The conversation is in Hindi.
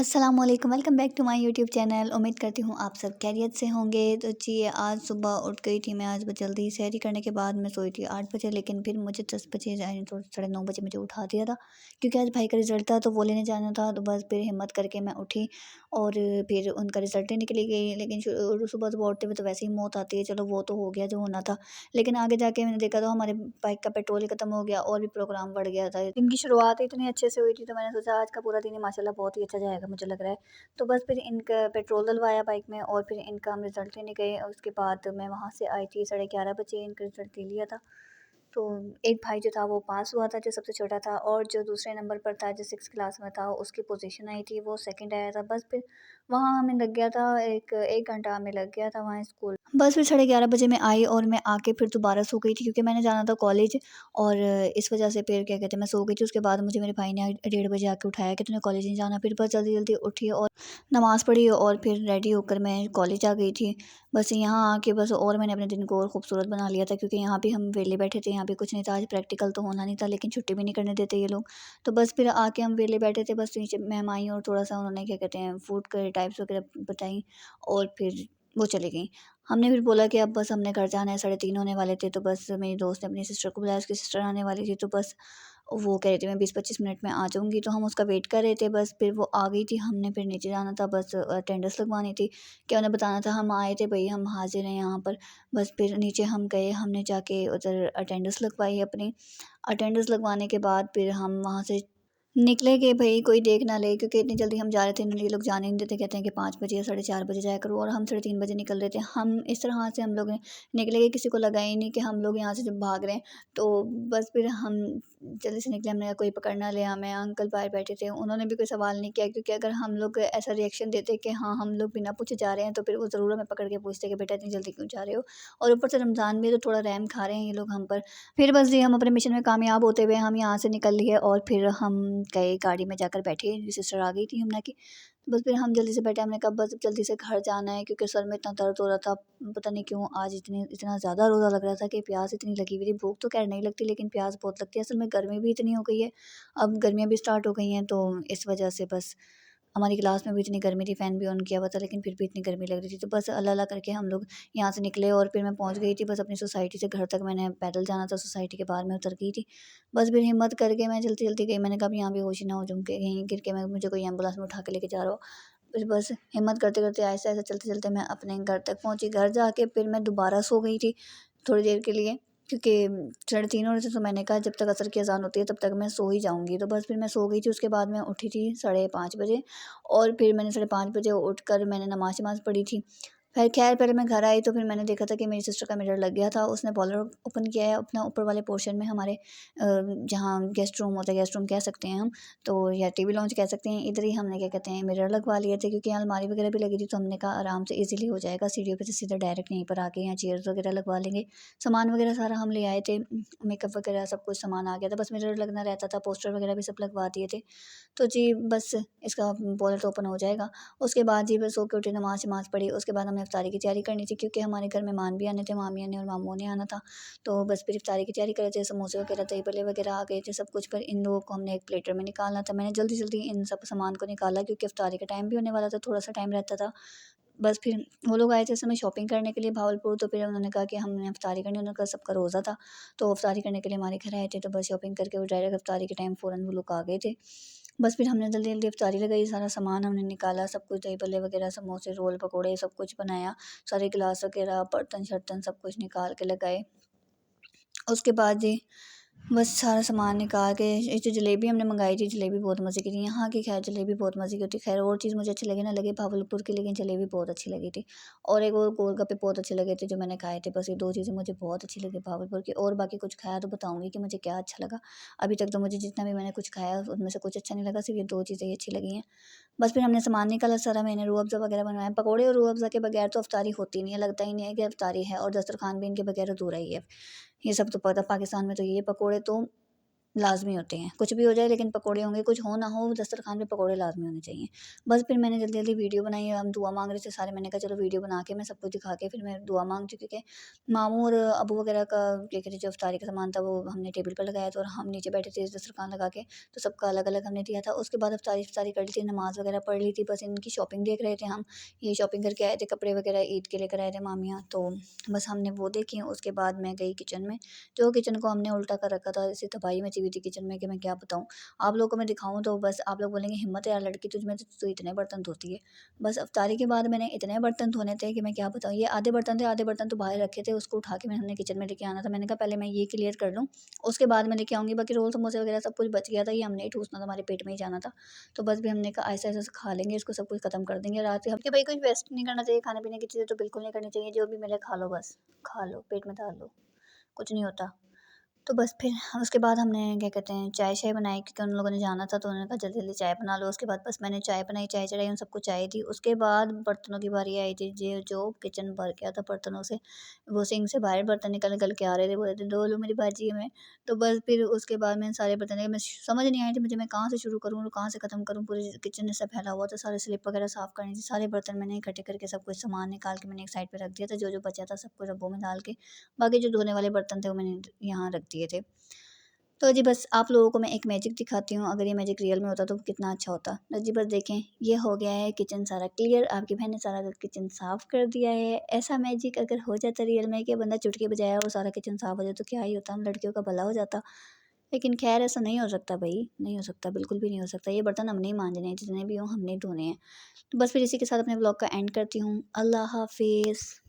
अस्सलामुअलैकुम, welcome back to my YouTube channel. उम्मीद करती हूँ आप सब खैरियत से होंगे। तो जी आज सुबह उठ गई थी मैं। आज जल्दी सहरी करने के बाद मैं सोई थी 8 बजे, लेकिन फिर मुझे 10 बजे तो 9:30 बजे मुझे उठा दिया था, क्योंकि आज भाई का रिज़ल्ट था तो वो लेने जाना था। तो बस फिर हिम्मत करके मैं उठी और फिर उनका रिज़ल्ट लेने के लिए गई। लेकिन सुबह सुबह उठते हुए तो वैसे ही मौत आती है। चलो वो तो हो गया जो होना था, लेकिन आगे जाके मैंने देखा तो हमारे बाइक का पेट्रोल ही ख़त्म हो गया और भी प्रोग्राम बढ़ गया था। दिन की शुरुआत इतनी अच्छे से हुई थी तो मैंने सोचा आज का पूरा दिन ही माशाल्लाह बहुत ही अच्छा जाएगा, मुझे लग रहा है। तो बस फिर इनका पेट्रोल डलवाया बाइक में और फिर इनका हम रिज़ल्ट लेने गए। और उसके बाद मैं वहाँ से आई थी 11:30 बजे, इनका रिज़ल्ट ले लिया था। तो एक भाई जो था वो पास हुआ था, जो सबसे छोटा था, और जो दूसरे नंबर पर था, जो 6th क्लास में था, उसकी पोजीशन आई थी, वो सेकंड आया था। बस फिर वहाँ हमें लग गया था एक 1 घंटा हमें लग गया था वहाँ स्कूल। बस फिर 11:30 बजे मैं आई और मैं आके फिर दोबारा सो गई थी, क्योंकि मैंने जाना था कॉलेज। और इस वजह से फिर क्या कहते हैं मैं सो गई थी। उसके बाद मुझे मेरे भाई ने 1:30 बजे आके उठाया कि तूने कॉलेज नहीं जाना। फिर बस जल्दी-जल्दी उठी और नमाज़ पढ़ी और फिर रेडी होकर मैं कॉलेज आ गई थी। बस यहाँ आके बस और मैंने अपने दिन को और खूबसूरत बना लिया था, क्योंकि यहाँ भी हम वेले बैठे थे, यहाँ भी कुछ नहीं था। आज प्रैक्टिकल तो होना नहीं था, लेकिन छुट्टी भी नहीं करने देते ये लोग। तो बस फिर आके हम वेले बैठे थे। बस नीचे मैम आई और थोड़ा-सा उन्होंने क्या कहते हैं फूड के टाइप्स वगैरह बताई और फिर वो चली गईं। हमने फिर बोला कि अब बस हमने घर जाना है, 3:30 होने वाले थे। तो बस मेरी दोस्त ने अपनी सिस्टर को बुलाया, उसकी सिस्टर आने वाली थी। तो बस वो कह रही थी मैं 20-25 मिनट में आ जाऊँगी, तो हम उसका वेट कर रहे थे। बस फिर वो आ गई थी, हमने फिर नीचे जाना था, बस अटेंडेंस लगवानी थी। क्या उन्हें बताना था हम आए थे भई, हम हाज़िर हैं यहाँ पर। बस फिर नीचे हम गए, हमने जाके उधर अटेंडेंस लगवाई अपनी। अटेंडेंस लगवाने के बाद फिर हम वहाँ से निकले कि भई कोई देख ना ले, क्योंकि इतनी जल्दी हम जा रहे थे, ये लोग जाने नहीं देते, कहते हैं कि 5 बजे या 4:30 बजे जाया करो, और हम 3:30 बजे निकल रहे थे। हम इस तरह से हम लोग निकले कि किसी को लगा ही नहीं कि हम लोग यहाँ से जब भाग रहे हैं। तो बस फिर हम जल्दी से निकले, हमने कहा कोई पकड़ ना ले हमें। अंकल बाहर बैठे थे, उन्होंने भी कोई सवाल नहीं किया, क्योंकि अगर हम लोग ऐसा रिएक्शन देते कि हाँ, हम लोग बिना पूछे जा रहे हैं, तो फिर वो ज़रूर हमें पकड़ के पूछते कि बेटा इतनी जल्दी क्यों जा रहे हो? और ऊपर से रमज़ान भी है तो थोड़ा रहम खा रहे हैं ये लोग हम पर। फिर बस जी हम अपने मिशन में कामयाब होते हुए हम यहाँ से निकल लिए और फिर हम गए गाड़ी में जाकर बैठे। मेरी सिस्टर आ गई थी यमुना की। बस फिर हम जल्दी से बैठे, हमने कहा बस जल्दी से घर जाना है, क्योंकि सर में इतना दर्द हो रहा था। पता नहीं क्यों आज इतना ज़्यादा रोज़ा लग रहा था कि प्यास इतनी लगी हुई थी। भूख तो खैर नहीं लगती, लेकिन प्यास बहुत लगती है। असल में गर्मी भी इतनी हो गई है, अब गर्मियाँ भी स्टार्ट हो गई हैं, तो इस वजह से बस हमारी क्लास में भी इतनी गर्मी थी, फ़ैन भी ऑन किया हुआ था, लेकिन फिर भी इतनी गर्मी लग रही थी। तो बस अल्लाह-अल्लाह करके हम लोग यहाँ से निकले और फिर मैं पहुँच गई थी बस अपनी सोसाइटी से घर तक। मैंने पैदल जाना था, सोसाइटी के बाहर मैं उतर गई थी। बस फिर हिम्मत करके मैं जल्दी-जल्दी गई। मैंने कहा अब यहाँ बेहोश ही ना हो जाऊँ कि कहीं गिर के मैं मुझे कोई एम्बुलेंस में उठा के लेके जा रहा हो। फिर बस हिम्मत करते-करते आहिस्ता-आहिस्ता चलते-चलते मैं अपने घर तक पहुँची। घर जाके फिर मैं दोबारा सो गई थी थोड़ी देर के लिए, क्योंकि 3:30 हो रहे थे, तो मैंने कहा जब तक असर की अज़ान होती है तब तक मैं सो ही जाऊँगी। तो बस फिर मैं सो गई थी। उसके बाद मैं उठी थी 5:30 बजे और फिर मैंने 5:30 बजे उठकर मैंने नमाज़ पढ़ी थी। फिर ख़ैर पहले मैं घर आई तो फिर मैंने देखा था कि मेरी सिस्टर का मिरर लग गया था। उसने बॉलर ओपन किया है अपना ऊपर वाले पोर्शन में, हमारे जहाँ गेस्ट रूम होता है, गेस्ट रूम कह सकते हैं हम, तो या टीवी लॉन्च कह सकते हैं। इधर ही हमने क्या कहते हैं मिरर लगवा लिए थे, क्योंकि यहाँ अलमारी वगैरह भी लगी थी, तो हमने कहा आराम से ईज़िली हो जाएगा। सीढ़ियों पे से सीधा डायरेक्ट यहीं पर आके यहाँ चेयर्स वगैरह लगवा लेंगे। सामान वगैरह सारा हम ले आए थे, मेकअप वगैरह सब कुछ सामान आ गया था, बस मिरर लगना रहता था। पोस्टर वगैरह भी सब लगवा दिए थे। तो जी बस इसका बॉलर तो ओपन हो जाएगा। उसके बाद जी बस सो के उठे, नमाज़ पढ़ी। उसके बाद हमें इफ्तारी की तैयारी करनी थी, क्योंकि हमारे घर मेहमान भी आने थे, मामियाँ ने और मामू ने आना था। तो बस फिर इफ्तारी की तैयारी कर रहे थे, समोसे वगैरह, दही भल्ले वगैरह आ गए थे सब कुछ। पर इन लोगों को हमने एक प्लेटर में निकालना था। मैंने जल्दी-जल्दी इन सब सामान को निकाला, क्योंकि इफ्तारी का टाइम भी होने वाला था, थोड़ा-सा टाइम रहता था। बस फिर वो लोग आए थे इस समय शॉपिंग करने के लिए भावलपुर, तो फिर उन्होंने कहा कि हमने इफ्तारी करनी है। उन्होंने कहा सबका रोज़ा था, तो इफ्तारी करने के लिए हमारे घर आए थे। तो बस शॉपिंग करके वो डायरेक्ट इफ्तारी के टाइम फ़ौरन वो लोग आ गए थे। बस फिर हमने जल्दी-जल्दी इफ्तारी लगाई, सारा सामान हमने निकाला, सब कुछ दही भल्ले वगैरह, समोसे, रोल, पकोड़े सब कुछ बनाया। सारे गिलास वगैरह, बर्तन-शर्तन सब कुछ निकाल के लगाए। उसके बाद जी बस सारा सामान निकाल के एक जो जलेबी हमने मंगाई थी, जलेबी बहुत मज़े की थी। यहाँ की खैर जलेबी बहुत मज़े की होती है। खैर और चीज़ मुझे अच्छी लगी ना लगी भावलपुर की, लेकिन जलेबी बहुत अच्छी लगी थी। और एक और गोलगप्पे बहुत अच्छे लगे थे जो मैंने खाए थे। बस ये 2 चीज़ें मुझे बहुत अच्छी लगी भावलपुर की, और बाकी कुछ खाया तो बताऊँगी कि मुझे क्या अच्छा लगा। अभी तक तो मुझे जितना भी मैंने कुछ खाया उनमें से कुछ अच्छा नहीं लगा, सिर्फ़ ये 2 चीज़ें ही अच्छी लगी हैं। बस फिर हमने सामान निकाला सारा, मैंने रूह अफ़ज़ा वगैरह बनवाया। पकौड़े और रूह अफ़ज़ा के बगैर तो इफ्तारी होती नहीं है, लगता ही नहीं है कि इफ्तारी है, और दस्तरख़्वान भी इनके बगैर अधूरा ही है। ये सब तो पता, पाकिस्तान में तो ये पकौड़े तो लाज़मी होते हैं, कुछ भी हो जाए लेकिन पकोड़े होंगे, कुछ हो ना हो दस्तरख़्वान पे पकोड़े लाज़मी होने चाहिए। बस फिर मैंने जल्दी-जल्दी वीडियो बनाई, हम दुआ माँग रहे थे सारे, मैंने कहा चलो वीडियो बना के मैं सबको दिखा के फिर मैं दुआ माँगती हूँ, क्योंकि मामू और अबू वगैरह का क्या कहते हैं जो इफ्तारी का सामान था वो हमने टेबल पर लगाया था और हम नीचे बैठे थे दस्तरख़्वान लगा के, तो सबका अलग-अलग हमने दिया था। उसके बाद इफ्तारी कर ली थी, नमाज़ वगैरह पढ़ ली थी, बस इनकी शॉपिंग देख रहे थे हम, ये शॉपिंग करके आए थे, कपड़े वगैरह ईद के लेकर आए थे मामियाँ, तो बस हमने वो देखी। उसके बाद मैं गई किचन में, जो किचन को हमने उल्टा कर रखा था, ऐसी तबाही मची हुई थी किचन में कि मैं क्या बताऊँ। आप लोगों को मैं दिखाऊँ तो बस आप लोग बोलेंगे हिम्मत है यार लड़की तुझ में, तो इतने बर्तन धोती है। बस इफ्तारी के बाद मैंने इतने बर्तन धोने थे कि मैं क्या बताऊँ। ये आधे बर्तन थे, आधे बर्तन तो बाहर रखे थे, उसको उठा के हमने किचन में लेके आना था। मैंने कहा पहले मैं ये क्लियर कर लूँ, उसके बाद मैं लेके आऊँगी। बाकी रोल समोसे वगैरह सब कुछ बच गया था, ये हमने ही ठूसना था, हमारे पेट में ही जाना था। तो बस भी हमने कहा ऐसे-ऐसे से खा लेंगे, इसको सब कुछ खत्म कर देंगे रात के, कि भाई कुछ वेस्ट नहीं करना चाहिए, खाने-पीने की चीज़ें तो बिल्कुल नहीं करनी चाहिए, जो भी मिले खा लो बस, खा लो, पेट में डाल लो, कुछ नहीं होता। तो बस फिर उसके बाद हमने क्या कहते हैं चाय-शाय बनाई, क्योंकि उन लोगों ने जाना था, तो उन्होंने कहा जल्दी-जल्दी चाय बना लो। उसके बाद बस मैंने चाय बनाई, चाय चढ़ाई, उन सबको चाय दी। उसके बाद बर्तनों की बारी आई थी, जो किचन भर गया था बर्तनों से, वो सिंक से बाहर बर्तन निकल-निकल के आ रहे थे, बोल रहे थे धो लो मेरी बाजी हमें। तो बस फिर उसके बाद मैंने सारे बर्तन मैं समझ नहीं आई थी मुझे, मैं कहाँ से शुरू करूँ और कहाँ से ख़त्म करूँ। पूरी किचन ऐसा फैला हुआ था, सारे स्लिप वगैरह साफ़ करनी थी, सारे बर्तन मैंने इकट्ठे करके सब कुछ सामान निकाल के मैंने एक साइड पे रख दिया था। जो-जो बचा था सब कुछ डब्बों में डाल के, बाकी जो धोने वाले बर्तन थे वो मैंने यहाँ रख दिए थे। तो जी बस आप लोगों को मैं एक मैजिक दिखाती हूँ, अगर ये मैजिक रियल में होता तो कितना अच्छा होता। तो जी बस देखें, ये हो गया है किचन सारा क्लियर, आपकी बहन ने सारा किचन साफ़ कर दिया है। ऐसा मैजिक अगर हो जाता रियल में कि बंदा चुटकी बजाया और सारा किचन साफ़ हो जाए तो क्या ही होता, हम लड़कियों का भला हो जाता। लेकिन ख़ैर ऐसा नहीं हो सकता भई, नहीं हो सकता, बिल्कुल भी नहीं हो सकता। ये बर्तन हमने ही मांजने हैं, जितने भी हों हमने ही धोने हैं। तो बस फिर इसी के साथ अपने व्लॉग का एंड करती हूँ। अल्लाह हाफ़िज़।